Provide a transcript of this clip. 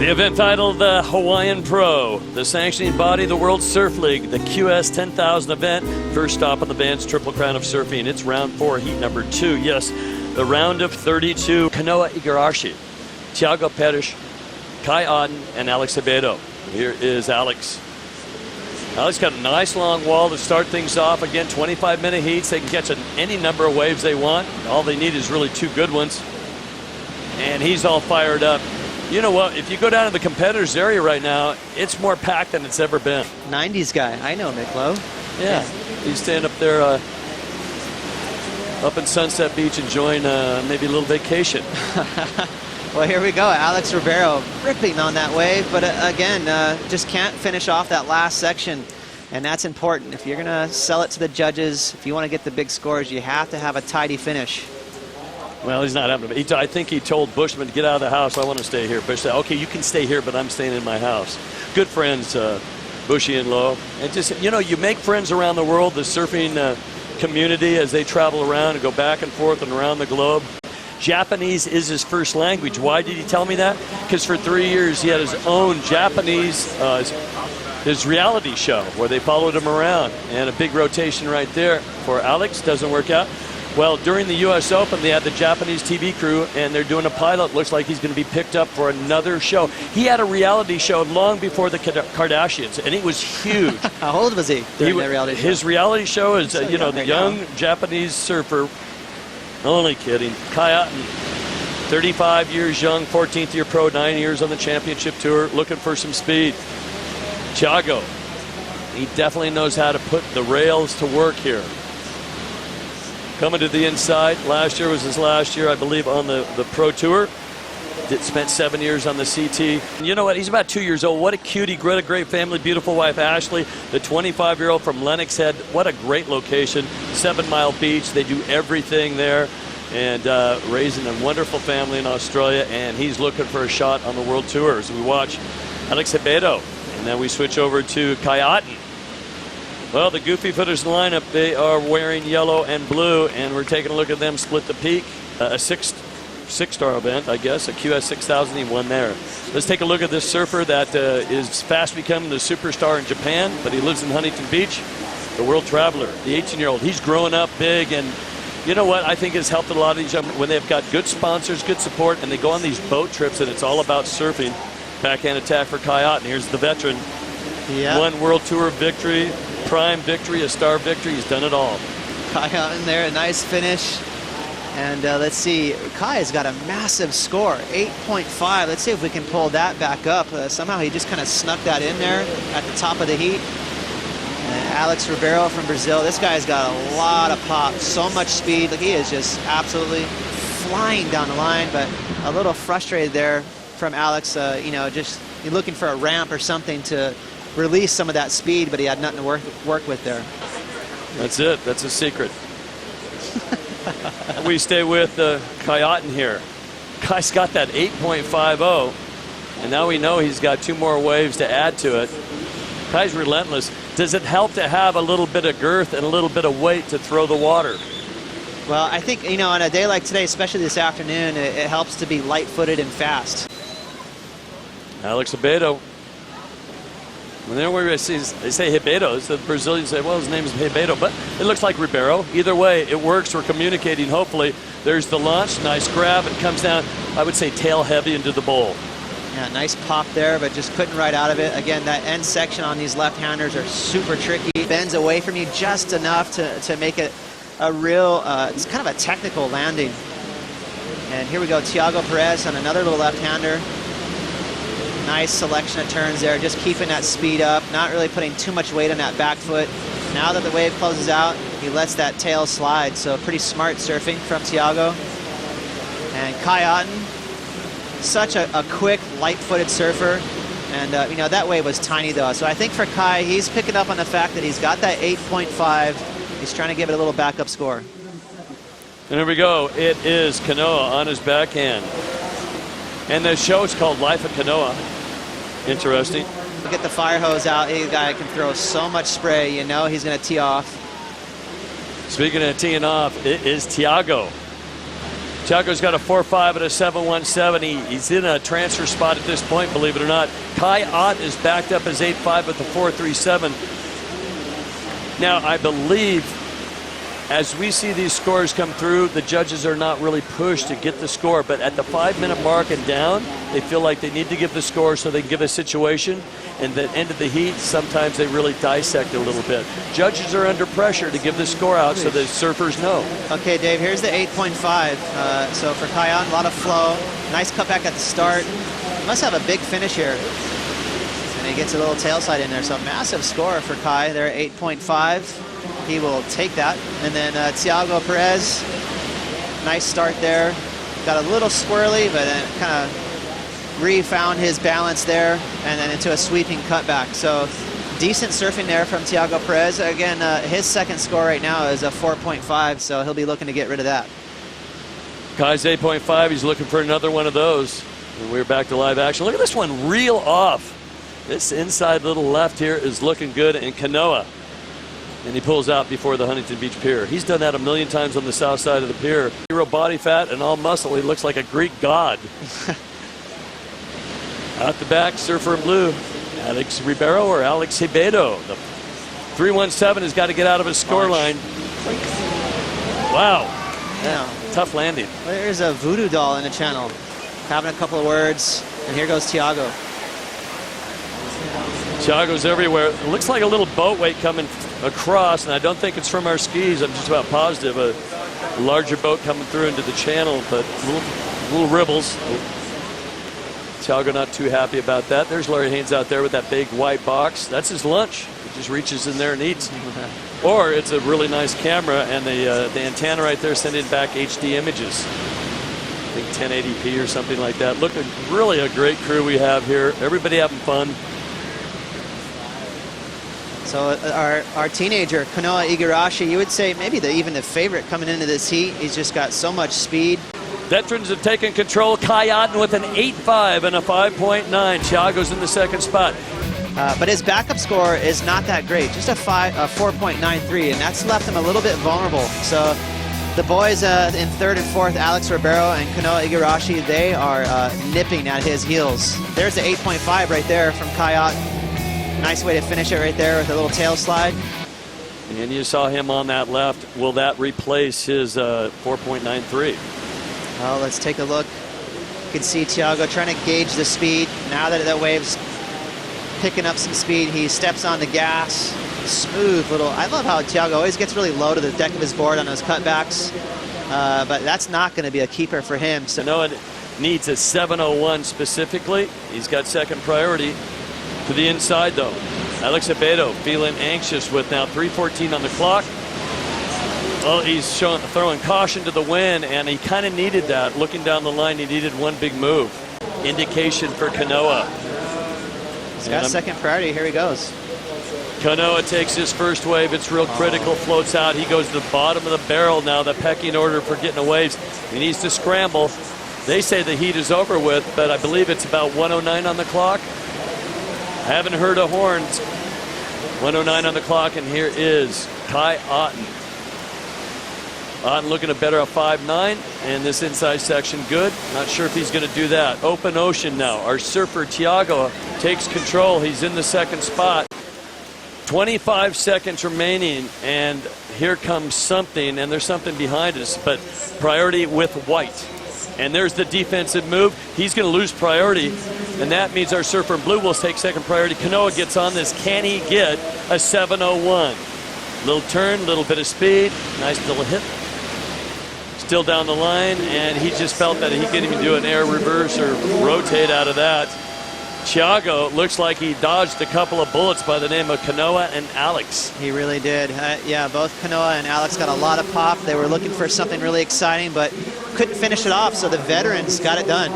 The event titled the Hawaiian Pro, the sanctioning body of the World Surf League, the QS 10,000 event. First stop on the band's Triple Crown of Surfing. It's round 4, heat number 2. Yes, the round of 32. Kanoa Igarashi, Thiago Pérez, Kai Otten, and Alex Abedo. Here is Alex. Alex got a nice long wall to start things off. Again, 25-minute heats. They can catch any number of waves they want. All they need is really 2 good ones. And he's all fired up. You know what? If you go down to the competitors area right now, it's more packed than it's ever been. 90s guy. I know Miklo. Yeah. He's staying up there up in Sunset Beach enjoying maybe a little vacation. Well, here we go. Alex Ribeiro ripping on that wave, but again, just can't finish off that last section. And that's important. If you're going to sell it to the judges, if you want to get the big scores, you have to have a tidy finish. Well, he's not having to. I think he told Bushman to get out of the house. I want to stay here. Bush said, okay, you can stay here, but I'm staying in my house. Good friends, Bushy and Lowe. And just, you know, you make friends around the world, the surfing community, as they travel around and go back and forth and around the globe. Japanese is his first language. Why did he tell me that? Because for 3 years he had his own Japanese, his reality show where they followed him around. And a big rotation right there for Alex. Doesn't work out. Well, during the U.S. Open, they had the Japanese TV crew, and they're doing a pilot. Looks like he's going to be picked up for another show. He had a reality show long before the Kardashians, and it was huge. How old was he during that reality show? His reality show is, you know, the young Japanese surfer. Only kidding. Kai Otten, 35 years young, 14th year pro, 9 years on the championship tour, looking for some speed. Thiago, he definitely knows how to put the rails to work here. Coming to the inside. Last year was his last year, I believe, on the Pro Tour. Spent 7 years on the CT. You know what? He's about 2 years old. What a cutie. What a great family. Beautiful wife, Ashley. The 25-year-old from Lennox Head. What a great location. 7 Mile Beach. They do everything there. And raising a wonderful family in Australia. And he's looking for a shot on the World Tour as we watch Alex Abedo. And then we switch over to Kai Otten. Well, the Goofy Footers lineup, they are wearing yellow and blue, and we're taking a look at them split the peak. A six-star event, I guess, a QS 6000. He won there. Let's take a look at this surfer that is fast becoming the superstar in Japan, but he lives in Huntington Beach. The World Traveler, the 18-year-old. He's growing up big, and you know what? I think has helped a lot of these young when they've got good sponsors, good support, and they go on these boat trips, and it's all about surfing. Backhand attack for Kai Otten. Here's the veteran. Yep. 1 World Tour victory. Prime victory, a star victory. He's done it all. Kai Otten there, a nice finish. And let's see, Kai has got a massive score, 8.5. Let's see if we can pull that back up. Somehow he just kind of snuck that in there at the top of the heat. And Alex Ribeiro from Brazil, this guy's got a lot of pop, so much speed. Like, he is just absolutely flying down the line, but a little frustrated there from Alex. You know, just looking for a ramp or something to release some of that speed, but he had nothing to work with there. That's it. That's a secret. We stay with Kai Otten here. Kai's got that 8.50, and now we know he's got 2 more waves to add to it. Kai's relentless. Does it help to have a little bit of girth and a little bit of weight to throw the water? Well, I think, you know, on a day like today, especially this afternoon, it helps to be light-footed and fast. Alex Abedo. Whenever they say Ribeiro, the Brazilians say, well, his name is Ribeiro, but it looks like Ribeiro. Either way, it works. We're communicating, hopefully. There's the launch. Nice grab. It comes down, I would say, tail heavy into the bowl. Yeah, nice pop there, but just couldn't ride out of it. Again, that end section on these left-handers are super tricky. Bends away from you just enough to make it a real, it's kind of a technical landing. And here we go, Thiago Pérez on another little left-hander. Nice selection of turns there, just keeping that speed up, not really putting too much weight on that back foot. Now that the wave closes out, he lets that tail slide, so pretty smart surfing from Thiago. And Kai Otten, such a quick, light-footed surfer, and you know, that wave was tiny though, so I think for Kai, he's picking up on the fact that he's got that 8.5. He's trying to give it a little backup score. And here we go, it is Kanoa on his backhand. And the show is called Life of Kanoa. Interesting. Get the fire hose out. The guy can throw so much spray, you know he's going to tee off. Speaking of teeing off, it is Thiago. Thiago's got a 4.5 and a 7.17. He's in a transfer spot at this point, believe it or not. Kai Ott is backed up as 8.5 with the 4.37. Now, I believe as we see these scores come through, the judges are not really pushed to get the score, but at the 5-minute mark and down, they feel like they need to give the score so they can give a situation. And at the end of the heat, sometimes they really dissect it a little bit. Judges are under pressure to give the score out so the surfers know. Okay, Dave, here's the 8.5. So for Kai Ott, a lot of flow. Nice cutback at the start. He must have a big finish here. And he gets a little tail slide in there. So massive score for Kai there, 8.5. He will take that. And then Thiago Perez, nice start there. Got a little swirly, but then kind of refound his balance there, and then into a sweeping cutback. So decent surfing there from Thiago Perez. Again, his second score right now is a 4.5, so he'll be looking to get rid of that. Kai's 8.5, he's looking for another one of those. And we're back to live action. Look at this one reel off. This inside little left here is looking good, and Kanoa. And he pulls out before the Huntington Beach Pier. He's done that a million times on the south side of the pier. Zero body fat and all muscle. He looks like a Greek god. Out the back, surfer in blue, Alex Ribeiro or Alex Ribeiro. The 3.17 has got to get out of his score line. Wow. Yeah. Tough landing. There's a voodoo doll in the channel, having a couple of words, and here goes Thiago. Thiago's everywhere. It looks like a little boat weight coming across, and I don't think it's from our skis. I'm just about positive. A larger boat coming through into the channel, but little ribbles. Thiago not too happy about that. There's Larry Haynes out there with that big white box. That's his lunch. He just reaches in there and eats. Or it's a really nice camera, and the antenna right there sending back HD images. I think 1080p or something like that. Look, really a great crew we have here. Everybody having fun. So our teenager, Kanoa Igarashi, you would say maybe even the favorite coming into this heat. He's just got so much speed. Veterans have taken control. Kai Otten with an 8.5 and a 5.9. Thiago's in the second spot. But his backup score is not that great, just a 4.93, and that's left him a little bit vulnerable. So the boys in third and fourth, Alex Ribeiro and Kanoa Igarashi, they are nipping at his heels. There's the 8.5 right there from Kai Otten. Nice way to finish it right there with a little tail slide. And you saw him on that left. Will that replace his 4.93? Well, let's take a look. You can see Thiago trying to gauge the speed. Now that that wave's picking up some speed, he steps on the gas. Smooth little. I love how Thiago always gets really low to the deck of his board on those cutbacks. But that's not going to be a keeper for him. So Noah needs a 7.01 specifically. He's got second priority. To the inside, though. Alex Abedo feeling anxious with now 3:14 on the clock. Well, he's throwing caution to the wind, and he kind of needed that. Looking down the line, he needed one big move. Indication for Kanoa. He's got second priority. Here he goes. Kanoa takes his first wave. It's real critical. Floats out. He goes to the bottom of the barrel now. The pecking order for getting the waves. He needs to scramble. They say the heat is over with, but I believe it's about 1:09 on the clock. Haven't heard a horn. 1:09 on the clock, and here is Kai Otten. Otten looking to better a 5.9, and this inside section good. Not sure if he's going to do that. Open ocean now. Our surfer Thiago takes control. He's in the second spot. 25 seconds remaining, and here comes something, and there's something behind us, but priority with white. And there's the defensive move. He's going to lose priority, and that means our surfer in blue will take second priority. Kanoa gets on this. Can he get a 7.01? Little turn, little bit of speed. Nice little hit. Still down the line, and he just felt that he couldn't even do an air reverse or rotate out of that. Thiago looks like he dodged a couple of bullets by the name of Kanoa and Alex. He really did. Yeah, both Kanoa and Alex got a lot of pop. They were looking for something really exciting, but couldn't finish it off, so the veterans got it done.